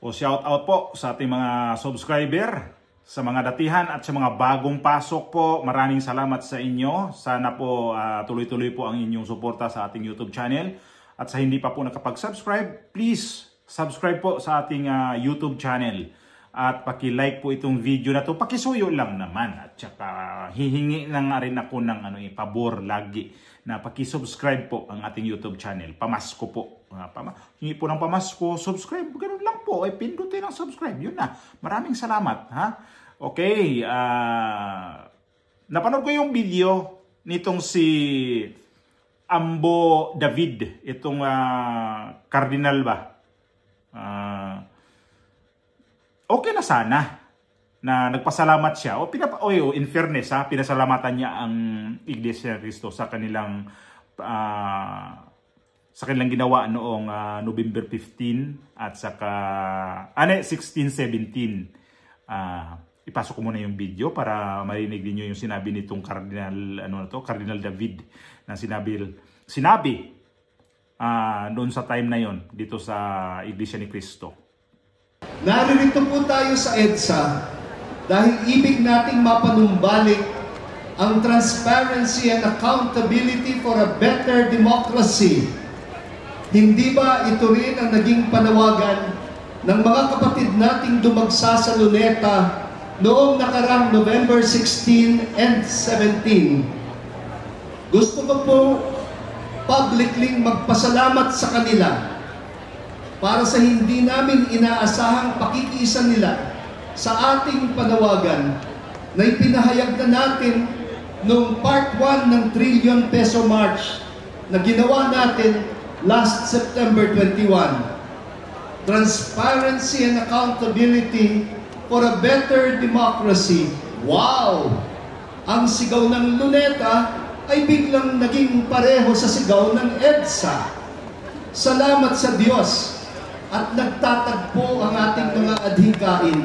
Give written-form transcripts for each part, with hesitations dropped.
O shout out po sa ating mga subscriber, sa mga datihan at sa mga bagong pasok po. Maraming salamat sa inyo. Sana po tuloy-tuloy po ang inyong suporta sa ating YouTube channel. At sa hindi pa po nakapag-subscribe, please subscribe po sa ating YouTube channel. At paki-like po itong video na to. Pakisuyo lang naman. At saka hihingi na nga rin ako ng pabor lagi na paki-subscribe po ang ating YouTube channel. Pamasko po. Hingi po ng pamasko, subscribe. Ganun lang po. Pindutin ang subscribe. Yun na. Maraming salamat. Ha? Okay. Napanood ko yung video nitong si Ambo David. Itong cardinal ba? Okay na sana na nagpasalamat siya. In fairness, pinasalamatan niya ang Iglesia ni Cristo sa kanilang ginawa noong November 15 at saka 16-17. Ipasok ko muna yung video para marinig niyo yung sinabi nitong Cardinal David na sinabi noon sa time na yon dito sa Iglesia ni Cristo. Naririto po tayo sa EDSA dahil ibig nating mapanumbalik ang transparency and accountability for a better democracy. Hindi ba ito rin ang naging panawagan ng mga kapatid nating dumagsa sa Luneta noong nakarang November 16 and 17? Gusto ko po publicly magpasalamat sa kanila para sa hindi namin inaasahang pakikiisa nila sa ating panawagan na ipinahayag na natin noong part 1 ng Trillion Peso March na ginawa natin last September 21. Transparency and accountability for a better democracy. Wow! Ang sigaw ng Luneta ay biglang naging pareho sa sigaw ng EDSA. Salamat sa Diyos at nagtatagpo ang ating mga adhikain.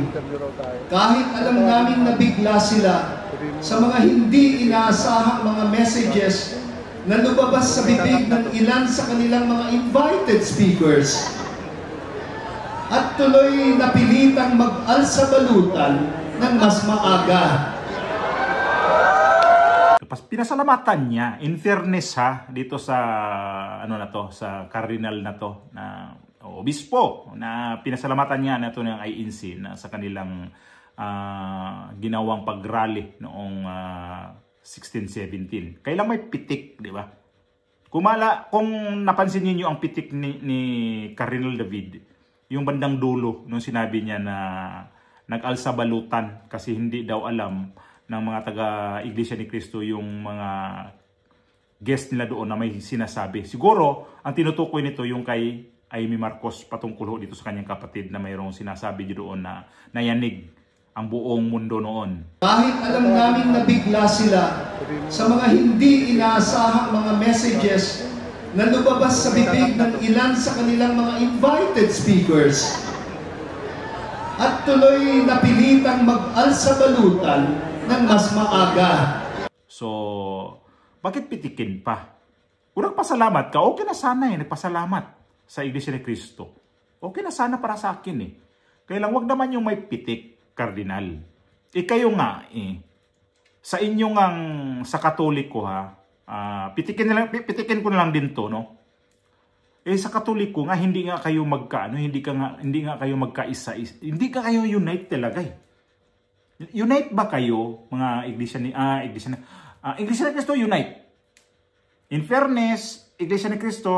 Kahit alam namin nabigla sila sa mga hindi inaasahang mga messages na lumabas sa bibig ng ilan sa kanilang mga invited speakers. At tuloy napilitang mag-alsabalutan ng mas maaga. Pinasalamatan niya, in fairness dito sa sa cardinal na to, na obispo, na pinasalamatan niya na ito ng INC na sa kanilang ginawang pag-rally noong 16-17. Kailang may pitik, di ba? Kung napansin niyo ang pitik ni Cardinal David, yung bandang dulo nung sinabi niya na nag-alsabalutan kasi hindi daw alam ng mga taga-Iglesia ni Cristo yung mga guest nila doon na may sinasabi. Siguro, ang tinutukoy nito yung kay Amy Marcos patungkol dito sa kanyang kapatid na mayroong sinasabi doon na nayanig ang buong mundo noon. Kahit alam namin nabigla sila sa mga hindi inaasahang mga messages na lumabas sa bibig ng ilan sa kanilang mga invited speakers. At tuloy napilitang mag-alsabalutan ng mas maaga. So, bakit pitikin pa? Kung nagpasalamat ka, okay na sana nagpasalamat sa Iglesia ni Cristo. Okay na sana para sa akin Kaya lang wag naman yung may pitik, Cardinal. Kayo nga sa inyong sa Katoliko pitikin ko na lang din to, no? Sa Katoliko nga hindi nga kayo hindi nga kayo magkaisa. Hindi ka kayo unite talaga Unite ba kayo mga Iglesia ni Cristo unite? In fairness, Iglesia ni Cristo,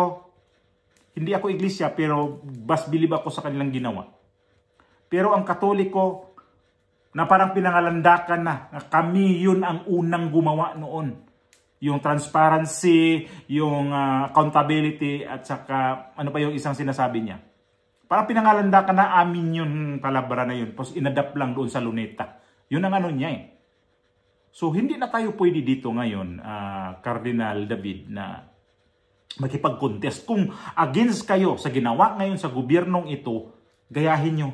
hindi ako iglesia pero mas bilib ako sa kanilang ginawa. Pero ang Katoliko na parang pinangalandakan na kami yun ang unang gumawa noon. Yung transparency, yung accountability at saka ano pa yung isang sinasabi niya. Parang pinangalandakan na amin yung palabra na yun. Tapos inadapt lang doon sa Luneta. Yun ang niya So, hindi na tayo pwede dito ngayon, Cardinal David, na makipag-contest. Kung against kayo sa ginawa ngayon sa gobyernong ito, gayahin nyo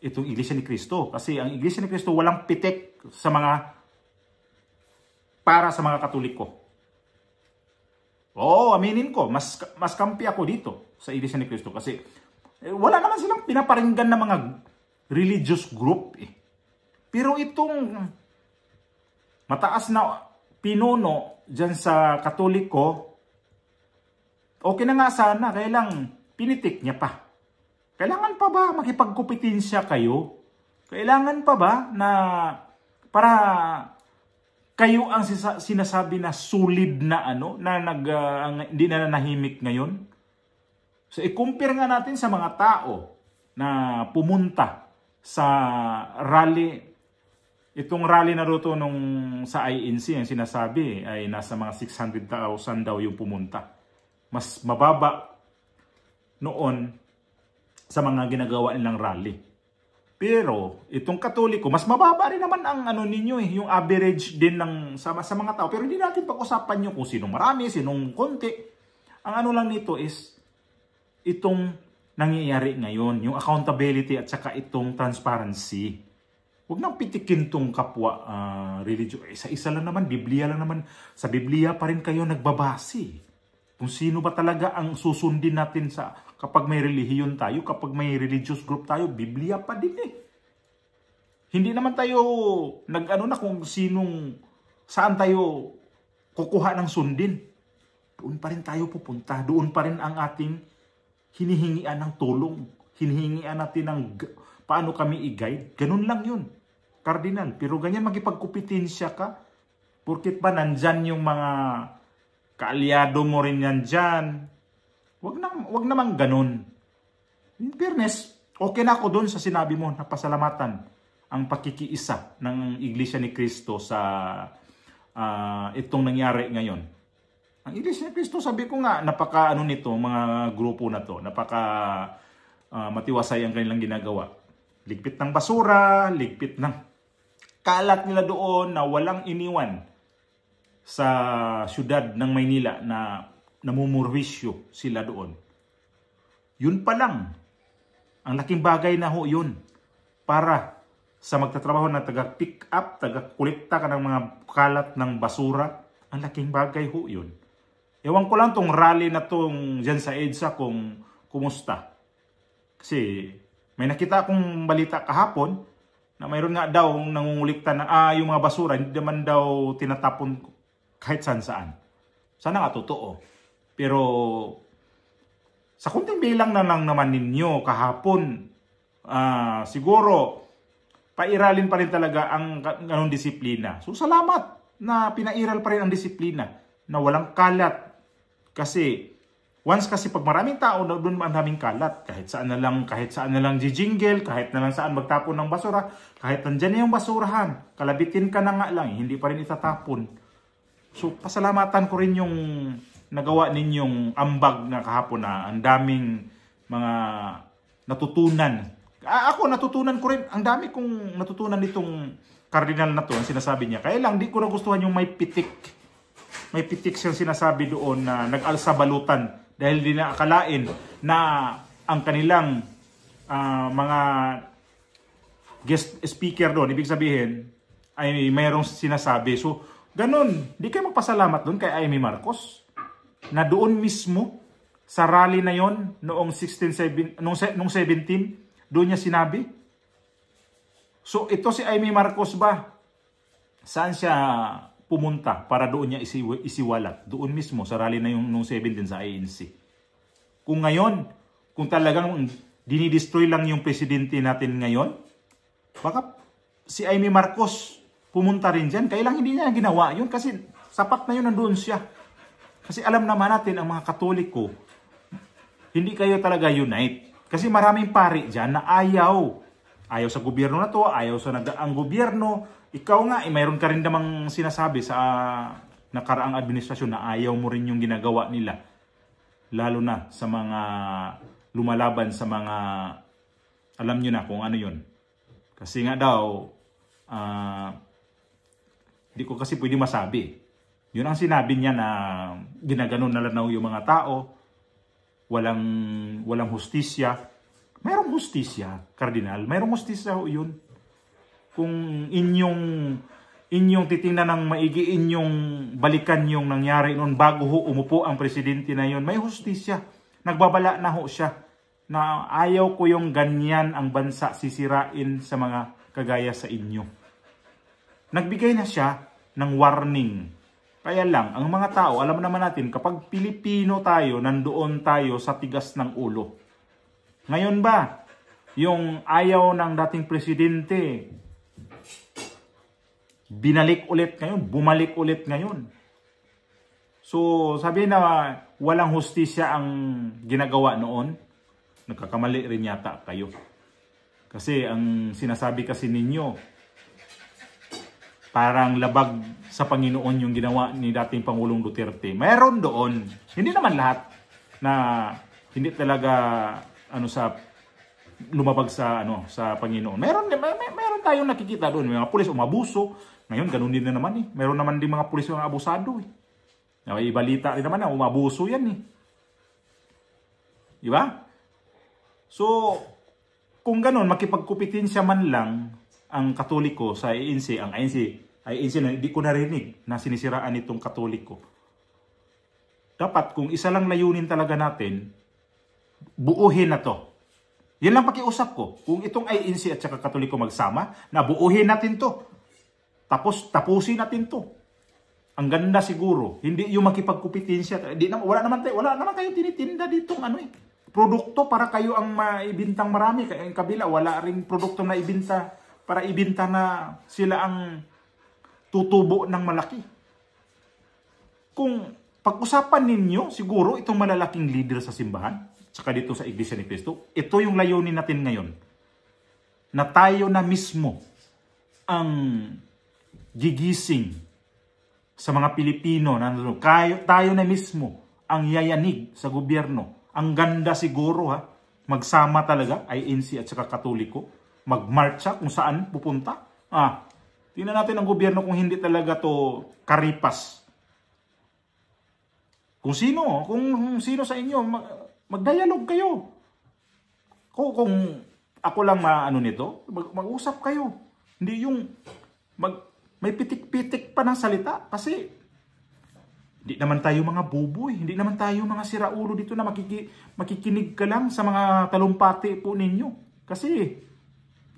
itong Iglesia ni Cristo. Kasi ang Iglesia ni Cristo walang pitik para sa mga Katoliko. Oo, aminin ko, mas kampi ako dito sa Iglesia ni Cristo. Kasi Wala naman silang pinaparinggan na mga religious group eh. Pero itong mataas na pinuno dyan sa Katoliko, okay na nga sana, kaya lang pinitik niya pa. Kailangan pa ba makipagkumpetensya kayo? Kailangan pa ba na para kayo ang sinasabi na solid na hindi na nanahimik ngayon? So i-compare nga natin sa mga tao na pumunta sa rally. Itong rally na roto nung sa INC, ang sinasabi ay nasa mga 600,000 daw yung pumunta. Mas mababa noon sa mga ginagawa nilang rally. Pero itong Katoliko, mas mababa rin naman ang ninyo yung average din sa mga tao. Pero hindi natin pag-usapan yung kung sinong marami, sinong konti. Ang lang nito is itong nangyayari ngayon, yung accountability at saka itong transparency. Huwag nang pitikin tong kapwa religion. Isa-isa lang naman, Biblia lang naman. Sa Biblia pa rin kayo nagbabase. Kung sino ba talaga ang susundin natin kapag may relihiyon tayo, kapag may religious group tayo, Biblia pa din eh. Hindi naman tayo kung saan tayo kukuha ng sundin. Doon pa rin tayo pupunta. Doon pa rin ang ating hinihingian ng tulong. Hinihingian natin ng paano kami i-guide. Ganun lang yun, Cardinal. Pero ganyan magipagkumpetensya ka. Porkit ba nandyan yung mga kaalyado mo rin yan dyan. Wag naman ganun. In fairness, okay na ako doon sa sinabi mo na pasalamatan ang pakikiisa ng Iglesia ni Cristo sa itong nangyari ngayon. Ang Iglesia ni Cristo, sabi ko nga, napaka nito, mga grupo na to, napaka matiwasay ang kanilang ginagawa. Ligpit ng basura, ligpit ng kalat nila doon na walang iniwan sa syudad ng Maynila na namumurwisyo sila doon. Yun pa lang. Ang laking bagay na ho yun para sa magtatrabaho na taga-pick up, taga-kolekta ka ng mga kalat ng basura. Ang laking bagay ho yun. Ewan ko lang tong rally na tong dyan sa EDSA kung kumusta. Kasi may nakita akong balita kahapon na mayroon nga daw nangungulikta na yung mga basura hindi naman daw tinatapon kahit saan. Sana nga totoo. Pero sa kunting bilang na lang naman ninyo kahapon, siguro pairalin pa rin talaga ang ganong disiplina. So salamat na pinairal pa rin ang disiplina na walang kalat. Kasi once pag maraming tao doon maraming kalat, kahit saan na lang jijingle, kahit na lang saan magtapon ng basura, kahit nandyan na yung basurahan, kalabitin ka na nga lang, hindi pa rin itatapon. So, pasalamatan ko rin yung nagawa ninyong ambag na kahapon na ang daming mga natutunan. Ako, natutunan ko rin. Ang dami kong natutunan nitong Cardinal na to, ang sinasabi niya. Kaya lang, di ko nagustuhan yung may pitik. May pitik siyang sinasabi doon na nag-alsa balutan dahil di na akalain na ang kanilang mga guest speaker doon, ibig sabihin, ay mayroong sinasabi. So, ganun, di kayo magpasalamat doon kay Amy Marcos na doon mismo sa rally na yon noong 17, doon niya sinabi. So ito si Amy Marcos ba? Saan siya pumunta para doon niya isiwalat? Doon mismo sa rally na yung noong 17 sa INC. Kung ngayon, kung talagang dinidestroy lang yung presidente natin ngayon, baka si Amy Marcos pumunta rin dyan. Kailang hindi niya ginawa yun kasi sapat na yun nandoon siya. Kasi alam naman natin ang mga Katoliko, hindi kayo talaga unite. Kasi maraming pari dyan na ayaw sa gobyerno na to, ayaw sa nagdaang gobyerno. Ikaw nga, mayroon ka rin namang sinasabi sa nakaraang administrasyon na ayaw mo rin yung ginagawa nila. Lalo na sa mga lumalaban sa mga, alam nyo na kung ano yun. Kasi nga daw, hindi ko kasi pwede masabi. Yun ang sinabi niya na ginaganon na lang yung mga tao. Walang hustisya. Mayroong hustisya, Cardinal. Mayroong hustisya yun. Kung inyong titingnan ng maigi, inyong balikan yung nangyari noon bago umupo ang presidente na yun, may hustisya. Nagbabala na ho siya na ayaw ko yung ganyan ang bansa sisirain sa mga kagaya sa inyo. Nagbigay na siya ng warning. Kaya lang, ang mga tao, alam naman natin, kapag Pilipino tayo, nandoon tayo sa tigas ng ulo. Ngayon ba, yung ayaw ng dating presidente, binalik ulit ngayon, bumalik ulit ngayon. So, sabi na walang hustisya ang ginagawa noon, nagkakamali rin yata kayo. Kasi ang sinasabi kasi ninyo, parang labag sa Panginoon yung ginawa ni dating Pangulong Duterte. Mayroon doon, hindi naman lahat na hindi talaga sa lumabag sa sa Panginoon. Meron tayong nakikita doon, may mga pulis umabuso. Ngayon ganun din na naman eh. Meron naman din mga pulis yung abusado eh. May balita rin naman na umabuso yan eh. Di ba? So, kung ganun, makipagkupitin siya man lang ang Katoliko sa ANC, ang ANC na hindi ko narinig na sinisiraan itong Katoliko. Dapat kung isa lang layunin talaga natin, buuhin na to. Yan lang pakiusap ko. Kung itong ANC at saka Katoliko magsama, nabuuhin natin to. Tapos tapusin natin to. Ang ganda siguro, hindi yung makipagkupitin siya. Wala naman kayo tinitinda ditong produkto para kayo ang maibintang marami. Kaya ang kabila, wala ring produkto na ibinta para ibinta na sila ang tutubo ng malaki. Kung pag-usapan ninyo, siguro itong malalaking leader sa simbahan, saka dito sa Iglesia ni Cristo, ito yung layunin natin ngayon. Na tayo na mismo ang gigising sa mga Pilipino. Tayo na mismo ang yayanig sa gobyerno. Ang ganda siguro magsama talaga ANC at saka Katoliko. Magmarcha kung saan pupunta. Tingnan natin ang gobyerno kung hindi talaga to karipas. Kung sino sa inyo, mag-dialogue kayo. Kung ako lang nito, mag-usap kayo. Hindi yung may pitik-pitik pa ng salita. Kasi hindi naman tayo mga buboy. Hindi naman tayo mga siraulo dito na makikinig ka lang sa mga talumpati po ninyo. Kasi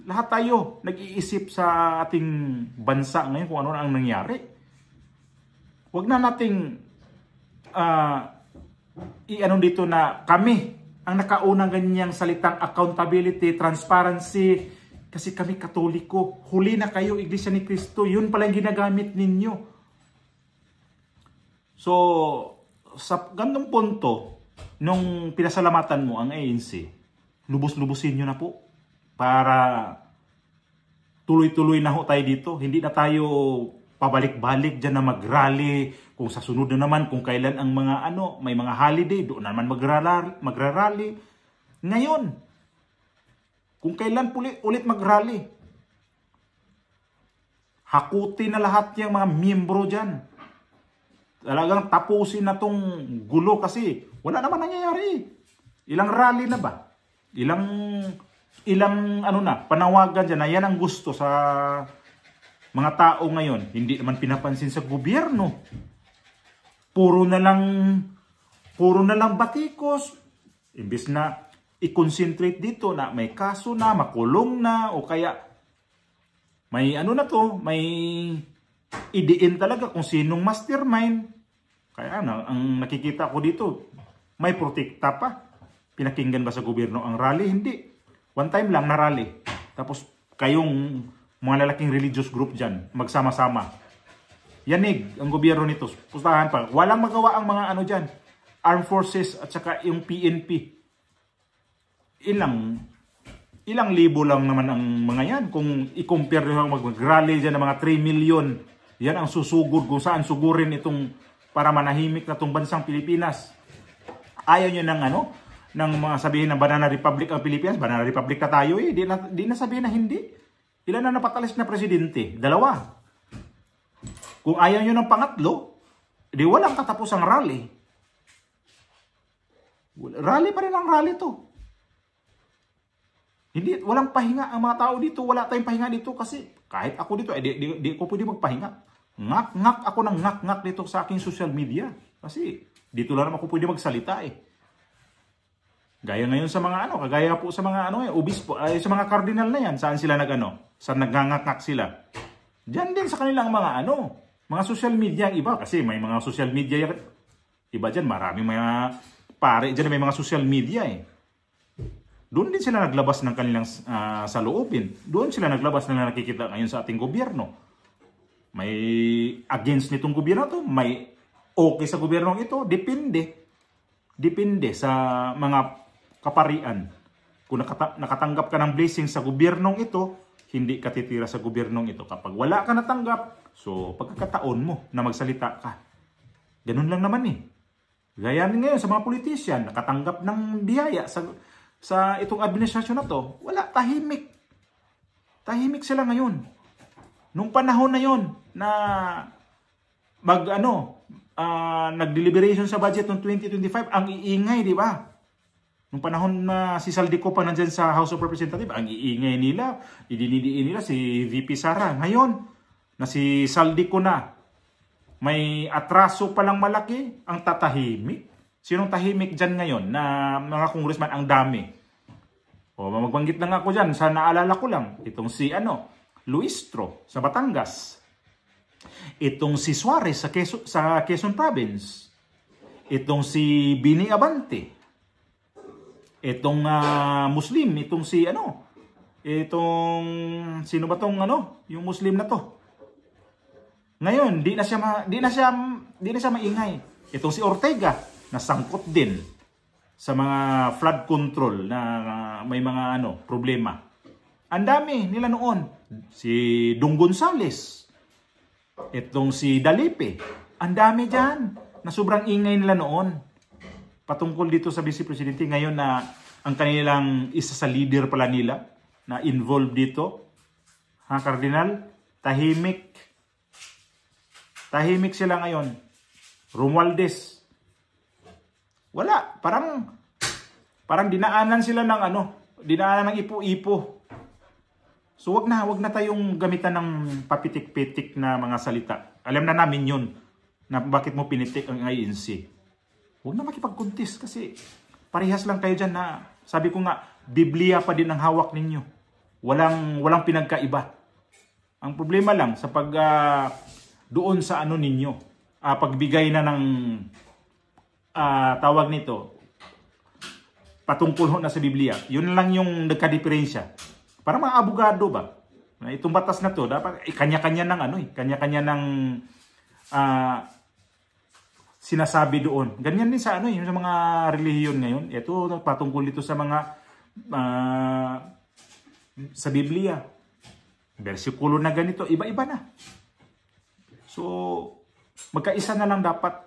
lahat tayo nag-iisip sa ating bansa ngayon kung ano na ang nangyari. Huwag na nating dito na kami ang nakaunang ganyang salitang accountability, transparency, kasi kami Katoliko. Huli na kayo, Iglesia ni Cristo. Yun pala yung ginagamit ninyo. So, sa ganung punto, nung pinasalamatan mo ang ANC, lubos-lubusin nyo na po para tuloy-tuloy na ho tayo dito. Hindi na tayo pabalik-balik dyan na mag-rally. Kung sa sunod na naman, kung kailan ang mga may mga holiday, doon naman magra-rally. Ngayon, kung kailan ulit mag-rally, hakutin na lahat yung mga miyembro dyan. Talagang tapusin na tong gulo kasi wala naman nangyayari. Ilang rally na ba? Ilang panawagan dyan na yan ang gusto sa mga tao ngayon. Hindi naman pinapansin sa gobyerno. Puro na lang batikos. Imbis na i-concentrate dito na may kaso na, makulong na, o kaya may may idiin talaga kung sinong mastermind. Kaya ang nakikita ko dito, may protekta pa. Pinakinggan ba sa gobyerno ang rally? Hindi. One time lang na rally. Tapos kayong mga lalaking religious group dyan, magsama-sama. Yanig ang gobyerno nito. Pustahan pa. Walang magawa ang mga dyan. Armed Forces at saka yung PNP. Ilang libo lang naman ang mga yan. Kung i-compare nyo mag-rally dyan ng mga 3 million, yan ang susugod kung saan sugurin itong para manahimik na itong bansang Pilipinas. Ayaw nyo ng mga sabihin ng Banana Republic ang Pilipinas. Banana Republic na tayo eh. Di na sabihin na hindi. Ilan na napatalis na presidente? 2. Kung ayaw nyo ng pangatlo, di walang katapos ang rally. Rally pa rin ang rally to. Walang pahinga ang mga tao dito. Wala tayong pahinga dito kasi kahit ako dito, di ko pwede magpahinga. Ngak ako ng ngak dito sa aking social media. Kasi dito lang naman ako pwede magsalita eh. Gaya ngayon sa mga ano, kagaya po sa mga ano, obispo, ay sa mga cardinal na yan, saan sila saan nagngangakak sila. Diyan din sa kanilang mga ano, mga social media, iba kasi may mga social media, iba diyan, maraming mga pare diyan may mga social media eh. Doon din sila naglabas ng kanilang saloobin. Doon sila naglabas ng nakikita ngayon sa ating gobyerno. May against nitong gobyerno to, may okay sa gobyernong ito, depende sa mga kaparian. Kung nakatanggap ka ng blessing sa gobyernong ito, hindi ka titira sa gobyernong ito. Kapag wala ka natanggap, so pagkakataon mo na magsalita ka. Ganun lang naman eh. Gaya ngayon sa mga politician, nakatanggap ng biyaya sa itong administrasyon na to, wala, tahimik. Tahimik sila ngayon. Nung panahon na yon na nag-deliberation sa budget ng 2025, ang iingay, di ba? Nung panahon na si Saldico pa nandyan sa House of Representatives, ang iingay nila, idinidiin nila si VP Sara. Ngayon, na si Saldico na, may atraso palang malaki, ang tatahimik. Sinong tahimik dyan ngayon na mga congressman ang dami? O magbanggit lang ako dyan, sa naalala ko lang, itong si Luistro sa Batangas. Itong si Suarez sa Quezon Province. Itong si Bini Abante. Itong Muslim, itong si itong sino ba tong yung Muslim na to. Ngayon, di na siya maingay. Itong si Ortega, nasangkot din sa mga flood control na may mga problema. Ang dami nila noon. Si Dong Gonzales. Itong si Dalipe. Ang dami diyan na sobrang ingay nila noon. Patungkol dito sa Vice Presidente, ngayon na ang kanilang isa sa leader pala nila na involved dito. Ha, Cardinal? Tahimik. Tahimik sila ngayon. Romualdez. Wala. Parang dinaanan sila ng dinaanan ng ipo-ipo. So wag na tayong gamitan ng papitik-pitik na mga salita. Alam na namin yun na bakit mo pinitik ang INC. Huwag na makipag-contest kasi parehas lang kayo dyan na, sabi ko nga, Biblia pa din ang hawak ninyo. Walang pinagkaiba. Ang problema lang sa doon sa ninyo, pagbigay na ng tawag nito, patungkol na sa Biblia. Yun lang yung nagka-diferensya. Para mga abogado ba? Itong batas na to, dapat kanya-kanya ng kanya-kanya ng sinasabi doon. Ganyan din sa yung sa mga relihiyon ngayon. Ito patungkol dito sa mga sa Biblia. Bersikulo na ganito, iba-iba na. So magkaisa na lang dapat